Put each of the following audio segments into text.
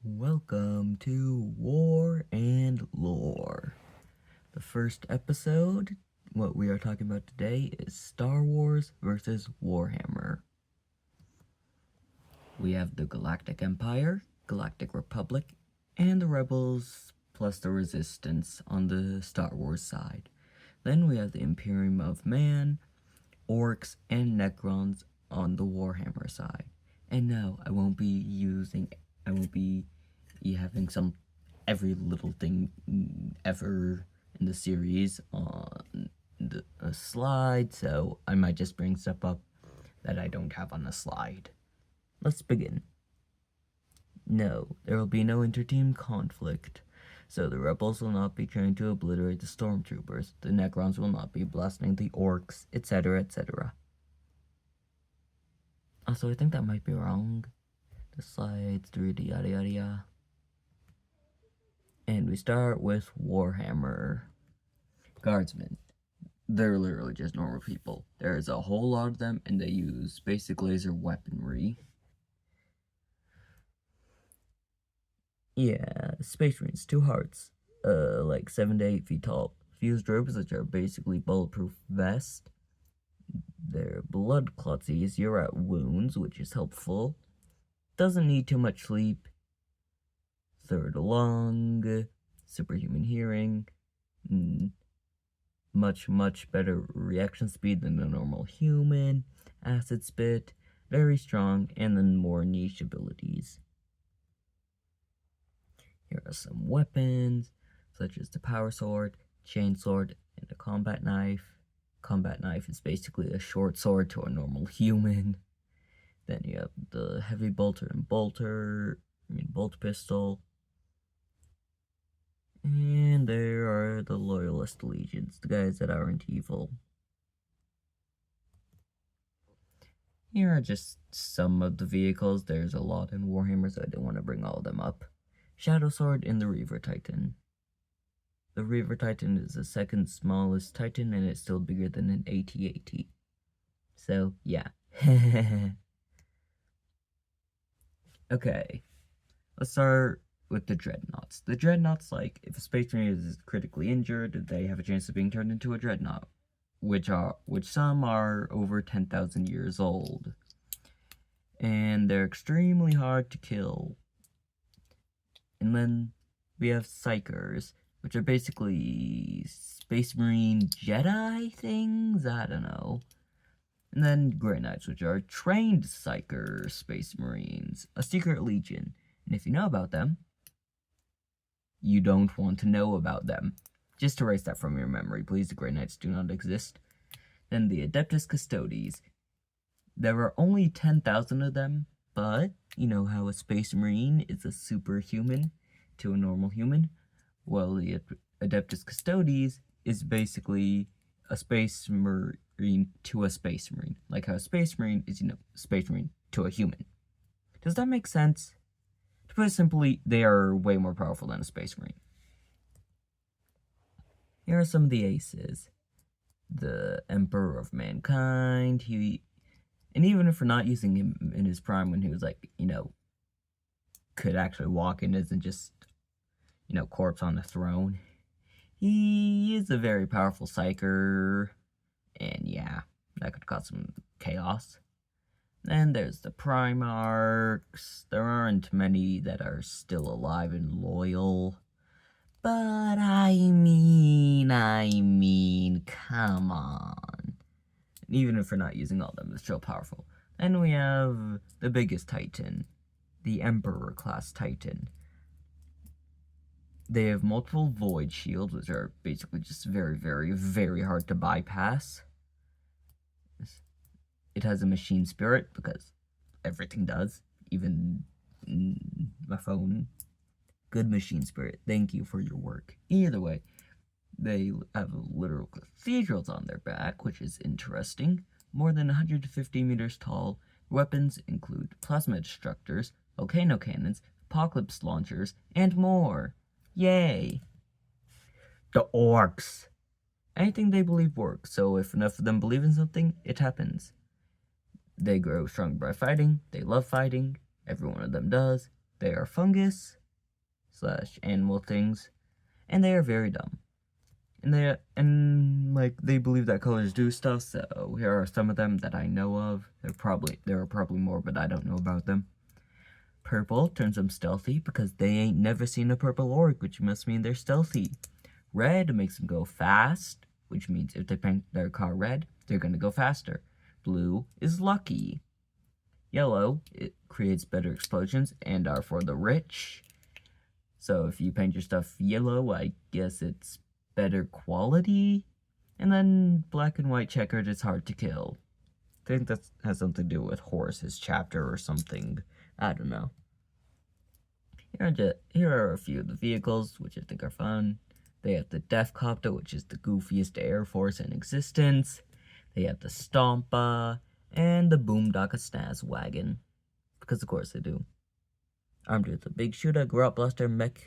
Welcome to War and Lore. The first episode, what we are talking about today is Star Wars versus Warhammer. We have the Galactic Empire, Galactic Republic, and the Rebels plus the Resistance on the Star Wars side. Then we have the Imperium of Man, Orcs, and Necrons on the Warhammer side. And no, I won't be having some every little thing ever in the series on the slide, so I might just bring stuff up that I don't have on the slide. Let's begin. No, there will be no inter-team conflict. So the rebels will not be trying to obliterate the stormtroopers, the Necrons will not be blasting the orcs, etc., etc. Also, I think that might be wrong. The slides, yada yada yada. And we start with Warhammer. Guardsmen. They're literally just normal people. There's a whole lot of them, and they use basic laser weaponry. Yeah, Space Marines, 2 hearts. Like 7 to 8 feet tall. Fused robes, which are basically bulletproof vests. Their blood clots easier at wounds, which is helpful. Doesn't need too much sleep. Third lung, superhuman hearing, much better reaction speed than a normal human, acid spit, very strong, and then more niche abilities. Here are some weapons, such as the power sword, chain sword, and a combat knife. Combat knife is basically a short sword to a normal human. Then you have the heavy bolt pistol. And there are the Loyalist Legions, the guys that aren't evil. Here are just some of the vehicles. There's a lot in Warhammer, so I don't want to bring all of them up. Shadow Sword and the Reaver Titan. The Reaver Titan is the second smallest Titan, and it's still bigger than an AT-AT. So, yeah. Okay. Let's start with the Dreadnoughts. The Dreadnoughts, like, if a Space Marine is critically injured, they have a chance of being turned into a Dreadnought, which some are over 10,000 years old. And they're extremely hard to kill. And then we have Psychers, which are basically Space Marine Jedi things? I don't know. And then Grey Knights, which are trained Psyker Space Marines, a secret legion. And if you know about them, you don't want to know about them. Just erase that from your memory, please. The Grey Knights do not exist. Then the Adeptus Custodes. There are only 10,000 of them, but you know how a Space Marine is a superhuman to a normal human? Well, the Adeptus Custodes is basically a Space Marine to a Space Marine. Like how a Space Marine is, a Space Marine to a human. Does that make sense? To put it simply, they are way more powerful than a Space Marine. Here are some of the aces. The Emperor of Mankind, and even if we're not using him in his prime when he was like, could actually walk and isn't just, corpse on the throne, he is a very powerful Psyker, and yeah, that could cause some chaos. Then there's the Primarchs. There aren't many that are still alive and loyal. But I mean, come on. Even if we're not using all of them, they're still powerful. Then we have the biggest Titan, the Emperor class Titan. They have multiple void shields, which are basically just very, very, very hard to bypass. It has a machine spirit, because everything does, even my phone. Good machine spirit, thank you for your work. Either way, they have literal cathedrals on their back, which is interesting. More than 150 meters tall. Weapons include plasma destructors, volcano cannons, apocalypse launchers, and more. Yay! The orcs. Anything they believe works, so if enough of them believe in something, it happens. They grow strong by fighting, they love fighting, every one of them does. They are fungus / animal things, and they are very dumb. And they believe that colors do stuff, so here are some of them that I know of. There are probably more, but I don't know about them. Purple turns them stealthy because they ain't never seen a purple orc, which must mean they're stealthy. Red makes them go fast, which means if they paint their car red, they're gonna go faster. Blue is lucky. Yellow, it creates better explosions and are for the rich. So if you paint your stuff yellow, I guess it's better quality. And then black and white checkered is hard to kill. I think that has something to do with Horace's chapter or something. I don't know. Here are a few of the vehicles, which I think are fun. They have the Defcopter, which is the goofiest air force in existence. They have the Stompa, and the Boondocka Snaz Wagon. Because of course they do. Armed with a big shooter, Grot Blaster, mech,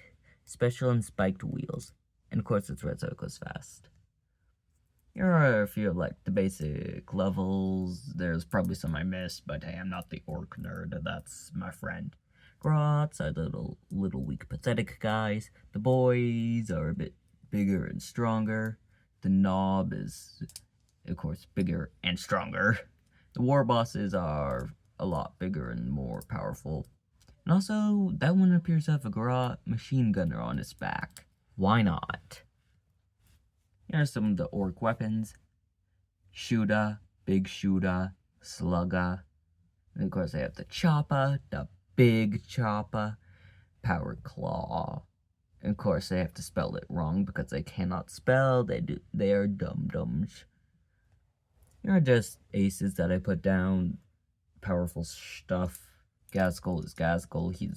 special, and spiked wheels. And of course it's red so it goes fast. Here are a few of the basic levels. There's probably some I missed, but hey, I'm not the orc nerd, that's my friend. Grots are little weak pathetic guys. The boys are a bit bigger and stronger. The Knob is, of course, bigger and stronger. The war bosses are a lot bigger and more powerful. And also, that one appears to have a Grot machine gunner on its back. Why not? Here are some of the orc weapons. Shooter, Big Shooter, Slugger. And of course they have the Chopper, the Big Chopper, Power Claw. And of course they have to spell it wrong because they cannot spell. They are dum-dums. Here are just aces that I put down. Powerful stuff. Gaskell is Gaskell. He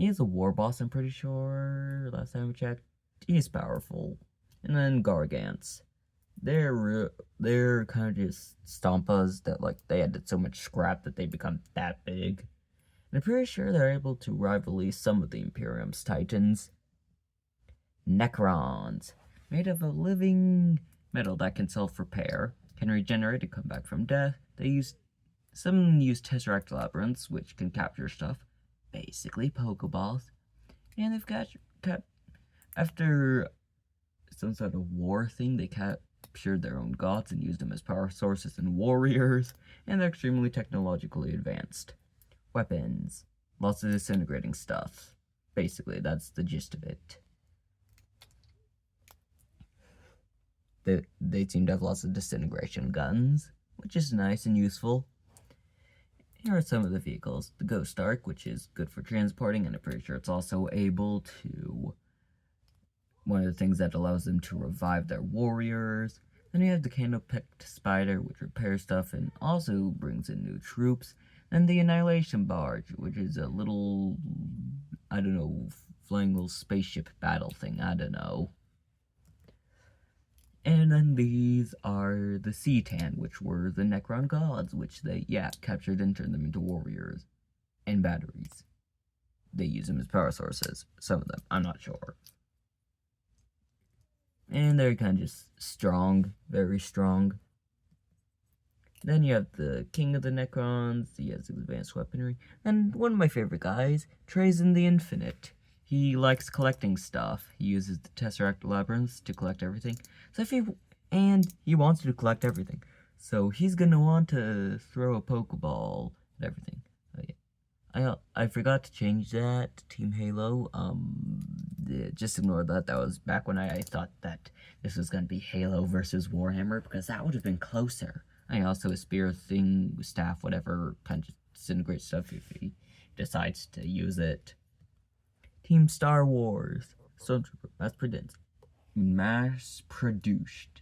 is a war boss, I'm pretty sure. Last time I checked. He's powerful. And then Gargants. They're kind of just Stompas that they added so much scrap that they become that big. And I'm pretty sure they're able to rival some of the Imperium's Titans. Necrons. Made of a living metal that can self-repair, can regenerate and come back from death. Some use Tesseract Labyrinths, which can capture stuff. Basically Pokeballs. And they've got after some sort of war thing, they captured their own gods and used them as power sources and warriors, and they're extremely technologically advanced. Weapons. Lots of disintegrating stuff. Basically, that's the gist of it. They seem to have lots of disintegration guns, which is nice and useful. Here are some of the vehicles. The Ghost Ark, which is good for transporting, and I'm pretty sure it's also able to... one of the things that allows them to revive their warriors. Then you have the Candlepicked Spider, which repairs stuff and also brings in new troops. And the Annihilation Barge, which is a little, I don't know, flying little spaceship battle thing, I don't know. And then these are the Seatan, which were the Necron gods, which they, captured and turned them into warriors. And batteries. They use them as power sources. Some of them, I'm not sure. And they're kind of just strong, very strong. Then you have the King of the Necrons, he has advanced weaponry. And one of my favorite guys, Trazen the Infinite. He likes collecting stuff. He uses the Tesseract Labyrinths to collect everything. So he wants to collect everything. So he's gonna want to throw a Pokeball at everything. I forgot to change that to Team Halo. Just ignore that. That was back when I thought that this was gonna be Halo versus Warhammer, because that would have been closer. Also a spear thing, staff, whatever, kind of disintegrates stuff if he decides to use it. Team Star Wars. Stormtrooper, mass-produced.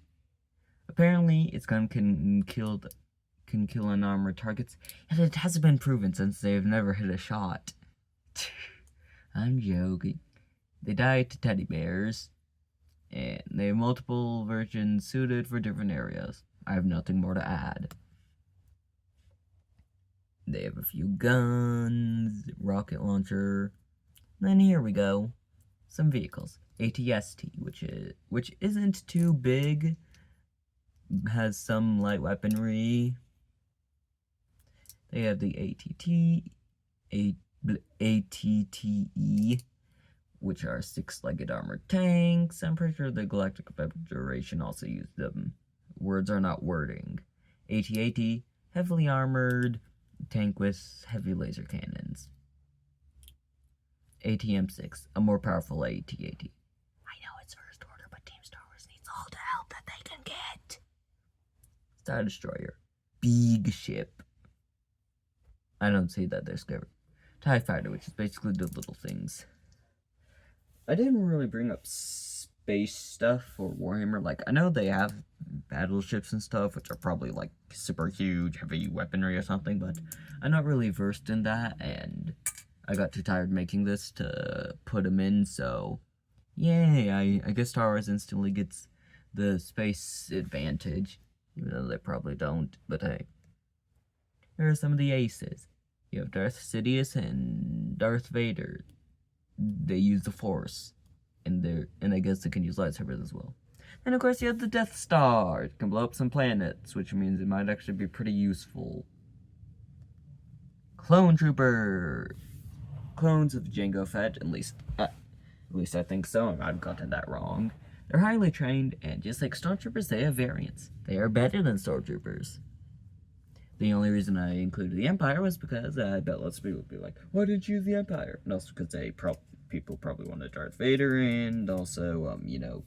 Apparently, its gun can kill unarmored targets, and it hasn't been proven since they've never hit a shot. I'm joking. They die to teddy bears, and they have multiple versions suited for different areas. I have nothing more to add. They have a few guns, rocket launcher. Then here we go. Some vehicles. ATST, which isn't too big, has some light weaponry. They have the ATTE, which are six-legged armored tanks. I'm pretty sure the Galactic Federation also used them. Words are not wording. AT-AT, heavily armored tank with heavy laser cannons. ATM-6, a more powerful AT-AT. I know it's First Order, but Team Star Wars needs all the help that they can get. Star Destroyer, big ship. I don't see that they're scary. TIE Fighter, which is basically the little things. I didn't really bring up space stuff for Warhammer. Like, I know they have battleships and stuff, which are probably, like, super huge, heavy weaponry or something, but I'm not really versed in that, and I got too tired making this to put them in, so yay, I guess Star Wars instantly gets the space advantage, even though they probably don't, but hey. Here are some of the aces. You have Darth Sidious and Darth Vader. They use the Force, and I guess they can use lightsabers as well. And of course you have the Death Star. It can blow up some planets, which means it might actually be pretty useful. Clone Trooper. Clones of Jango Fett, at least I think so. I might have gotten that wrong. They're highly trained, and just like Stormtroopers, they have variants. They are better than Stormtroopers. The only reason I included the Empire was because I bet lots of people would be like, why did you choose the Empire? And also because people probably wanted Darth Vader, and also, you know,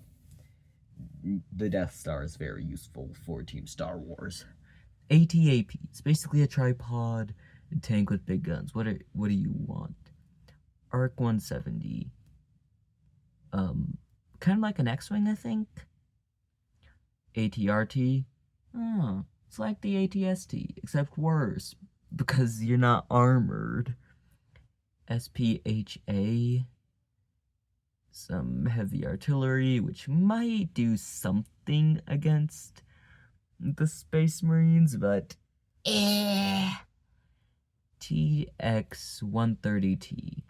the Death Star is very useful for Team Star Wars. AT-AP, it's basically a tripod tank with big guns. What do you want? Arc 170. Kind of like an X-Wing, I think. AT-RT. Oh, it's like the AT-ST, except worse, because you're not armored. SPHA. Some heavy artillery, which might do something against the Space Marines, but TX-130T.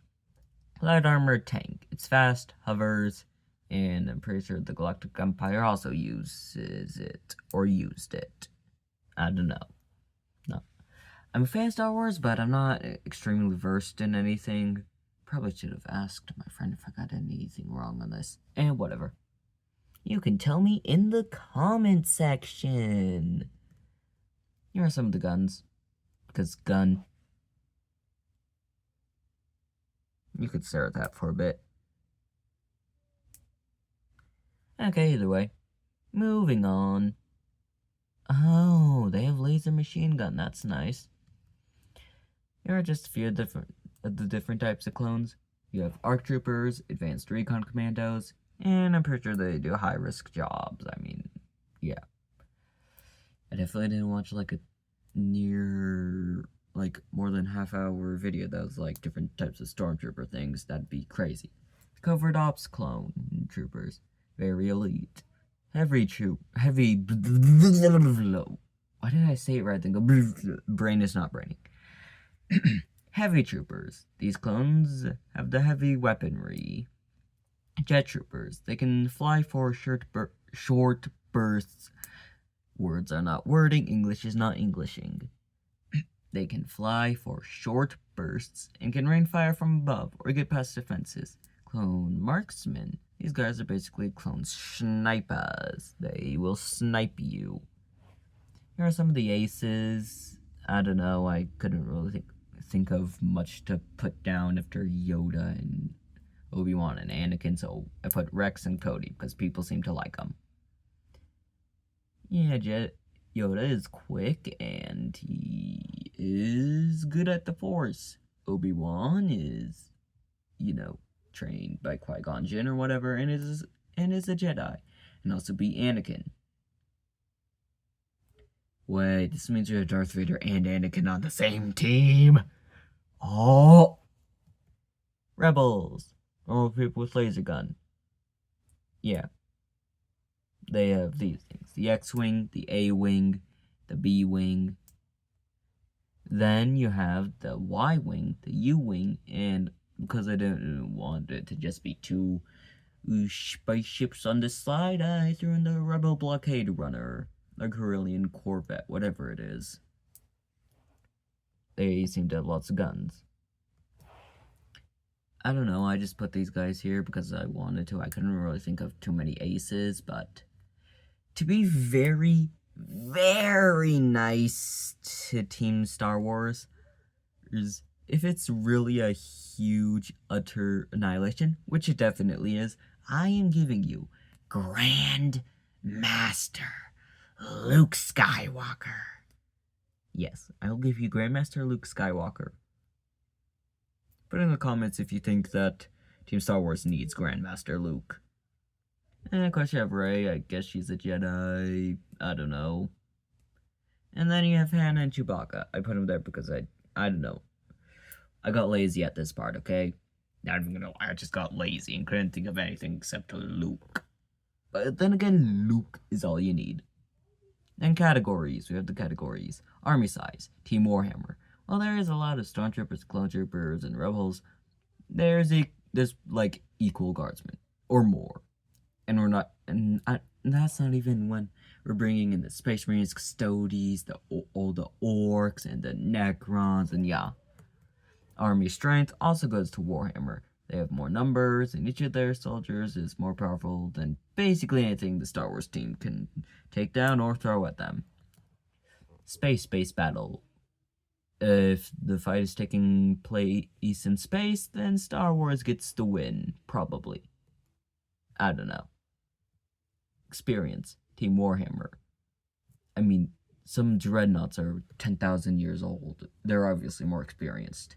Light armored tank. It's fast, hovers, and I'm pretty sure the Galactic Empire also uses it, or used it. I don't know. No. I'm a fan of Star Wars, but I'm not extremely versed in anything. Probably should have asked my friend if I got anything wrong on this. And whatever. You can tell me in the comment section. Here are some of the guns. Because gun. You could stare at that for a bit. Okay, either way. Moving on. Oh, they have laser machine gun. That's nice. Here are just a few of the different types of clones. You have ARC Troopers, Advanced Recon Commandos, and I'm pretty sure they do high-risk jobs. I mean, yeah. I definitely didn't watch, like, a more than half-hour video that was, like, different types of Stormtrooper things. That'd be crazy. Covert Ops Clone Troopers. Very elite. Why did I say it right then go brain is not braining. Heavy Troopers. These clones have the heavy weaponry. Jet Troopers. They can fly for short bursts. Words are not wording. English is not Englishing. They can fly for short bursts and can rain fire from above or get past defenses. Clone Marksmen. These guys are basically clone snipers. They will snipe you. Here are some of the aces. I don't know, I couldn't really think of much to put down after Yoda and Obi-Wan and Anakin, so I put Rex and Cody because people seem to like them. Yeah, Yoda is quick and he is good at the Force. Obi-Wan is, trained by Qui-Gon Jinn or whatever, and is a Jedi, and also be Anakin. Wait, this means you have Darth Vader and Anakin on the same team? Oh! Rebels. Normal people with laser gun. Yeah. They have these things. The X-Wing, the A-Wing, the B-Wing. Then you have the Y-Wing, the U-Wing, and because I didn't want it to just be two spaceships on this slide, I threw in the Rebel Blockade Runner. A Corellian Corvette, whatever it is. They seem to have lots of guns. I don't know, I just put these guys here because I wanted to. I couldn't really think of too many aces, but to be very, very nice to Team Star Wars is if it's really a huge, utter annihilation, which it definitely is, I am giving you Grand Master Luke Skywalker. Yes, I'll give you Grandmaster Luke Skywalker. Put in the comments if you think that Team Star Wars needs Grandmaster Luke. And of course you have Rey, I guess she's a Jedi, I don't know. And then you have Hannah and Chewbacca. I put them there because I don't know. I got lazy at this part, okay? Not even gonna lie, I just got lazy and couldn't think of anything except Luke. But then again, Luke is all you need. And categories, we have the categories. Army size, Team Warhammer. Well, there is a lot of Stormtroopers, Clone Troopers, and Rebels. There's like equal guardsmen or more, and that's not even when we're bringing in the Space Marines, Custodes, all the Orcs, and the Necrons, and yeah. Army strength also goes to Warhammer. They have more numbers, and each of their soldiers is more powerful than basically anything the Star Wars team can take down or throw at them. Space-based battle. If the fight is taking place in space, then Star Wars gets the win, probably. I don't know. Experience, Team Warhammer. I mean, some dreadnoughts are 10,000 years old. They're obviously more experienced.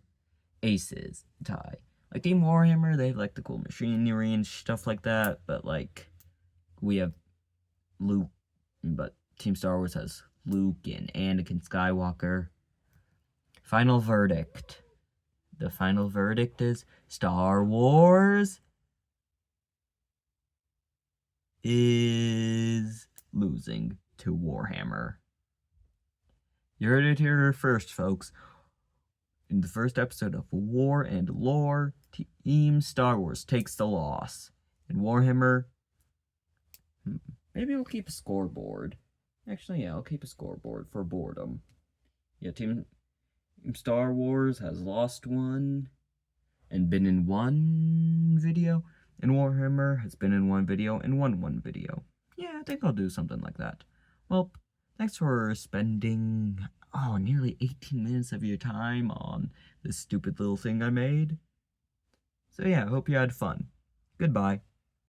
Aces, tie. Like Team Warhammer, they have like the cool machinery and stuff like that, but like, we have Luke, but Team Star Wars has Luke and Anakin Skywalker. Final verdict. The final verdict is Star Wars is losing to Warhammer. You heard it here first, folks. In the first episode of War and Lore, Team Star Wars takes the loss. And Warhammer, maybe we'll keep a scoreboard. Actually, yeah, I'll keep a scoreboard for boredom. Yeah, Team Star Wars has lost one and been in one video, and Warhammer has been in one video and won one video. Yeah, I think I'll do something like that. Well, thanks for spending, nearly 18 minutes of your time on this stupid little thing I made. So yeah, I hope you had fun. Goodbye.